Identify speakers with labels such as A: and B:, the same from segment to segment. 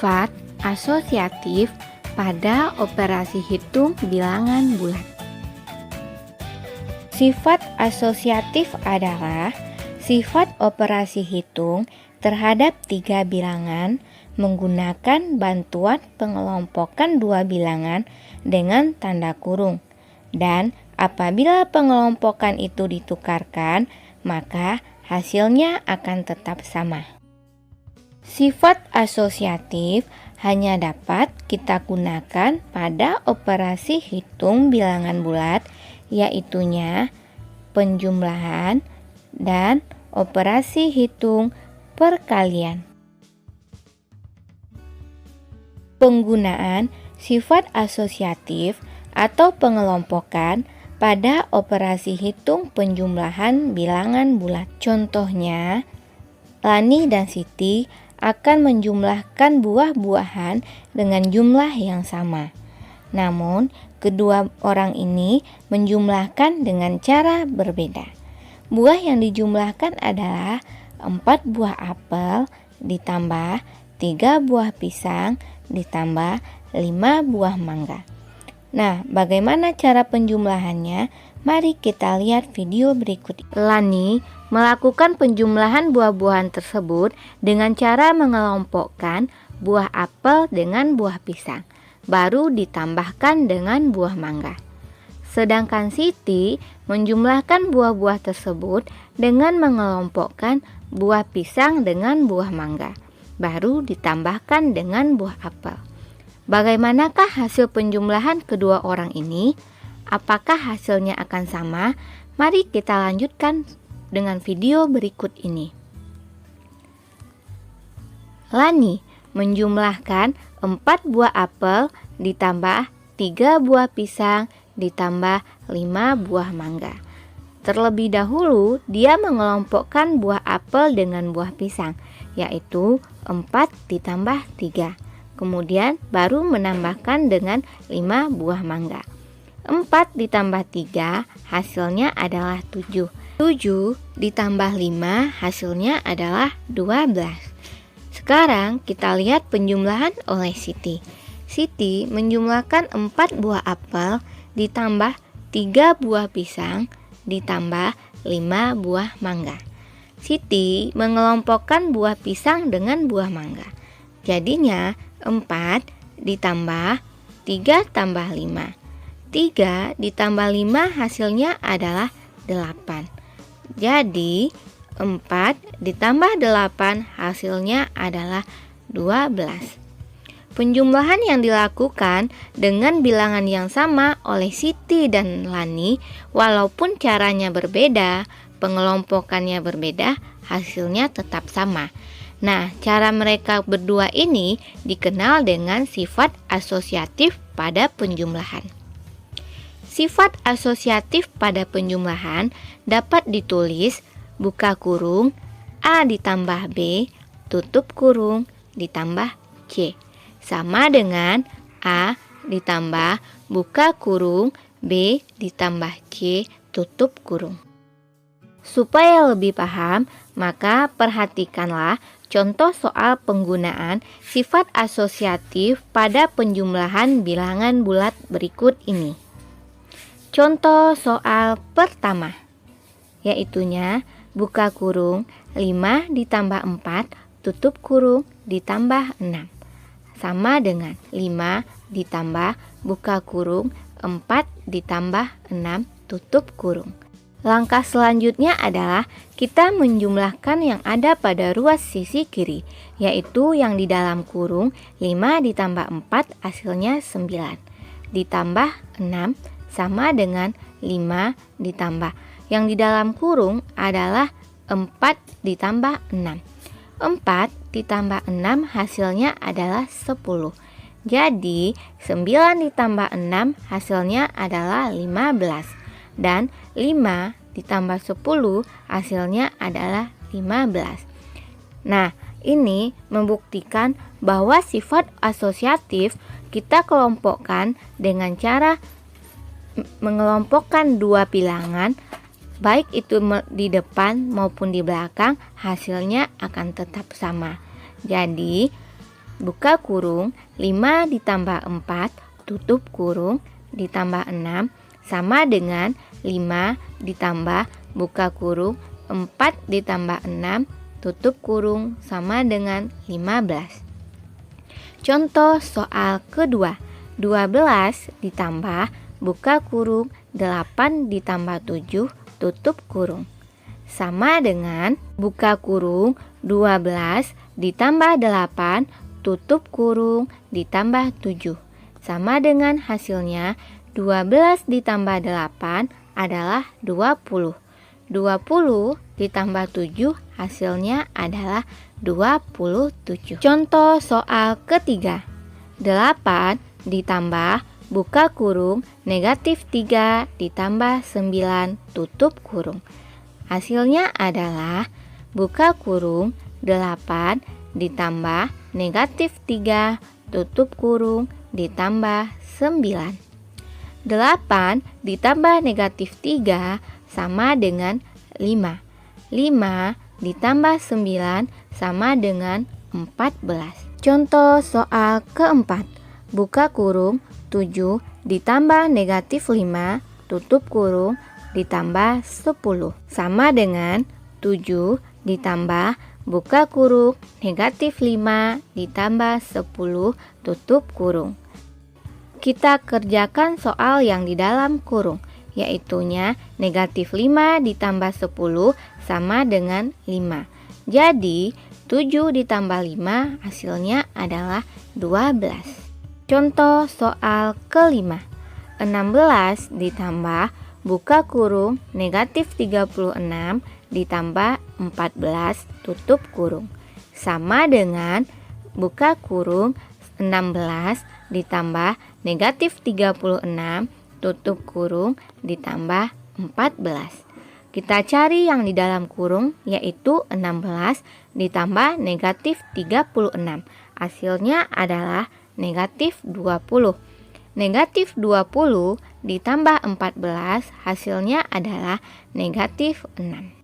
A: Sifat asosiatif pada operasi hitung bilangan bulat. Sifat asosiatif adalah sifat operasi hitung terhadap tiga bilangan menggunakan bantuan pengelompokan dua bilangan dengan tanda kurung. Dan apabila pengelompokan itu ditukarkan, maka hasilnya akan tetap sama. Sifat asosiatif hanya dapat kita gunakan pada operasi hitung bilangan bulat, yaitunya penjumlahan dan operasi hitung perkalian. Penggunaan sifat asosiatif atau pengelompokan pada operasi hitung penjumlahan bilangan bulat. Contohnya, Lani dan Siti akan menjumlahkan buah-buahan dengan jumlah yang sama. Namun, kedua orang ini menjumlahkan dengan cara berbeda. Buah yang dijumlahkan adalah 4 buah apel ditambah 3 buah pisang ditambah 5 buah mangga. Nah, bagaimana cara penjumlahannya? Mari kita lihat video berikut. Lani melakukan penjumlahan buah-buahan tersebut dengan cara mengelompokkan buah apel dengan buah pisang, baru ditambahkan dengan buah mangga. Sedangkan Siti menjumlahkan buah-buah tersebut dengan mengelompokkan buah pisang dengan buah mangga, baru ditambahkan dengan buah apel. Bagaimanakah hasil penjumlahan kedua orang ini? Apakah hasilnya akan sama? Mari kita lanjutkan dengan video berikut ini. Lani menjumlahkan 4 buah apel ditambah 3 buah pisang ditambah 5 buah mangga. Terlebih dahulu dia mengelompokkan buah apel dengan buah pisang, yaitu 4 ditambah 3. Kemudian baru menambahkan dengan 5 buah mangga. 4 ditambah 3 hasilnya adalah 7. 7 ditambah 5 hasilnya adalah 12. Sekarang kita lihat penjumlahan oleh Siti. Siti menjumlahkan 4 buah apel ditambah 3 buah pisang ditambah 5 buah mangga. Siti mengelompokkan buah pisang dengan buah mangga. Jadinya 4 ditambah 3 tambah 5. 3 ditambah 5 hasilnya adalah 8. Jadi 4 ditambah 8 hasilnya adalah 12. Penjumlahan yang dilakukan dengan bilangan yang sama oleh Siti dan Lani, walaupun caranya berbeda, pengelompokannya berbeda, hasilnya tetap sama. Nah, cara mereka berdua ini dikenal dengan sifat asosiatif pada penjumlahan. Sifat asosiatif pada penjumlahan dapat ditulis buka kurung A ditambah B tutup kurung ditambah C, sama dengan A ditambah buka kurung B ditambah C tutup kurung. Supaya lebih paham, maka perhatikanlah contoh soal penggunaan sifat asosiatif pada penjumlahan bilangan bulat berikut ini. Contoh soal pertama, yaitunya buka kurung 5 ditambah 4 tutup kurung ditambah 6, sama dengan 5 ditambah buka kurung 4 ditambah 6 tutup kurung. Langkah selanjutnya adalah kita menjumlahkan yang ada pada ruas sisi kiri, yaitu yang di dalam kurung 5 ditambah 4 hasilnya 9, ditambah 6 sama dengan 5 ditambah. Yang di dalam kurung adalah 4 ditambah 6. 4 ditambah 6 hasilnya adalah 10. Jadi 9 ditambah 6 hasilnya adalah 15. Dan 5 ditambah 10 hasilnya adalah 15. Nah, ini membuktikan bahwa sifat asosiatif kita kelompokkan dengan cara mengelompokkan dua bilangan, baik itu di depan maupun di belakang, hasilnya akan tetap sama. Jadi, buka kurung, 5 ditambah 4, tutup kurung, ditambah 6, sama dengan 5 ditambah buka kurung, 4 ditambah 6, tutup kurung, sama dengan 15. Contoh soal kedua, 12 ditambah buka kurung, 8 ditambah 7, tutup kurung, sama dengan buka kurung, 12 ditambah 8, tutup kurung, ditambah 7. Sama dengan hasilnya 12 ditambah 8 adalah 20. 20 ditambah 7 hasilnya adalah 27. Contoh soal ketiga, 8 ditambah buka kurung, negatif 3 ditambah 9, tutup kurung. Hasilnya adalah buka kurung, 8 ditambah negatif 3, tutup kurung, ditambah 9. 8 ditambah negatif 3 sama dengan 5. 5 ditambah 9 sama dengan 14. Contoh soal keempat, buka kurung, 7 ditambah negatif 5, tutup kurung, ditambah 10. Sama dengan 7 ditambah buka kurung, negatif 5 ditambah 10, tutup kurung. Kita kerjakan soal yang di dalam kurung, yaitunya negatif 5 ditambah 10 sama dengan 5. Jadi 7 ditambah 5 hasilnya adalah 12. Contoh soal kelima, 16 ditambah buka kurung, negatif 36 ditambah 14, tutup kurung, sama dengan buka kurung, 16 ditambah negatif 36, tutup kurung, ditambah 14. Kita cari yang di dalam kurung, yaitu 16 ditambah negatif 36. Hasilnya adalah negatif 20. Negatif 20 ditambah 14 hasilnya adalah negatif 6.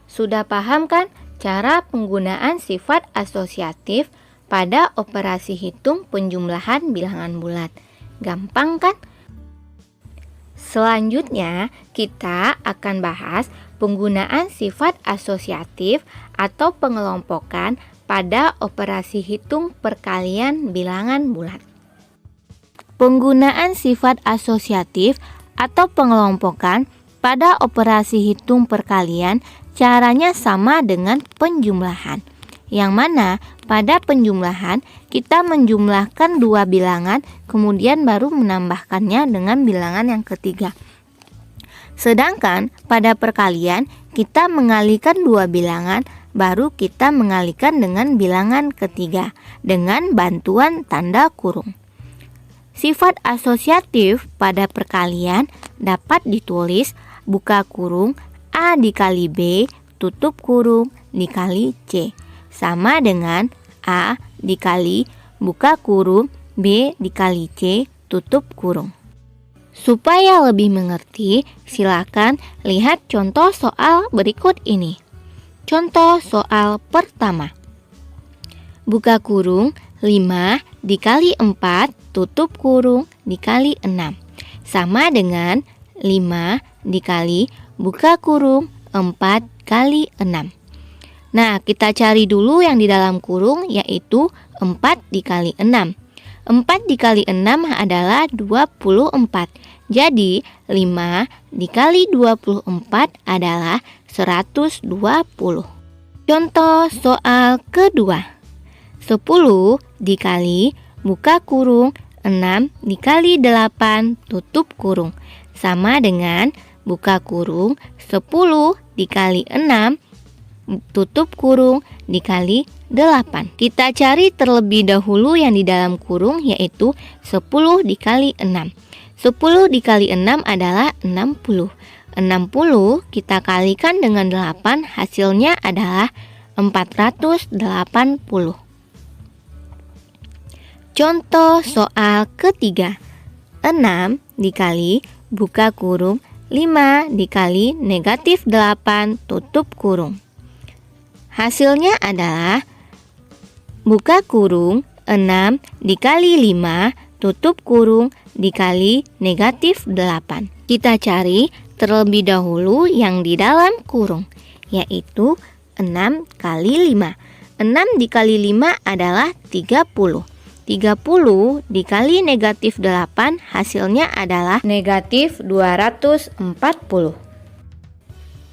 A: Sudah paham kan cara penggunaan sifat asosiatif pada operasi hitung penjumlahan bilangan bulat? Gampang kan? Selanjutnya kita akan bahas penggunaan sifat asosiatif atau pengelompokan pada operasi hitung perkalian bilangan bulat. Penggunaan sifat asosiatif atau pengelompokan pada operasi hitung perkalian caranya sama dengan penjumlahan, yang mana pada penjumlahan kita menjumlahkan dua bilangan kemudian baru menambahkannya dengan bilangan yang ketiga. Sedangkan pada perkalian kita mengalikan dua bilangan baru kita mengalikan dengan bilangan ketiga dengan bantuan tanda kurung. Sifat asosiatif pada perkalian dapat ditulis buka kurung A dikali B tutup kurung dikali C sama dengan A dikali buka kurung B dikali C tutup kurung. Supaya lebih mengerti, silakan lihat contoh soal berikut ini. Contoh soal pertama. Buka kurung 5 dikali 4 tutup kurung dikali 6 sama dengan 5 dikali buka kurung 4 kali 6. Nah, kita cari dulu yang di dalam kurung, yaitu 4 dikali 6. 4 dikali 6 adalah 24. Jadi 5 dikali 24 adalah 120. Contoh soal kedua. 10 dikali buka kurung 6 dikali 8 tutup kurung sama dengan buka kurung 10 dikali 6 tutup kurung dikali 8. Kita cari terlebih dahulu yang di dalam kurung, yaitu 10 dikali 6. 10 dikali 6 adalah 60. 60 kita kalikan dengan 8, hasilnya adalah 480. Contoh soal ketiga. 6 dikali buka kurung 5 dikali negatif 8 tutup kurung. Hasilnya adalah Buka kurung 6 dikali 5 tutup kurung dikali negatif 8. Kita cari terlebih dahulu yang di dalam kurung, yaitu 6 kali 5. 6 dikali 5 adalah 30. 30 dikali negatif 8 hasilnya adalah negatif 240.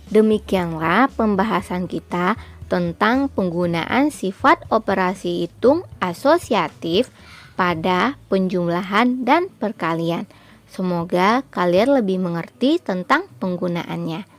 A: Demikianlah pembahasan kita tentang penggunaan sifat operasi hitung asosiatif pada penjumlahan dan perkalian. Semoga kalian lebih mengerti tentang penggunaannya.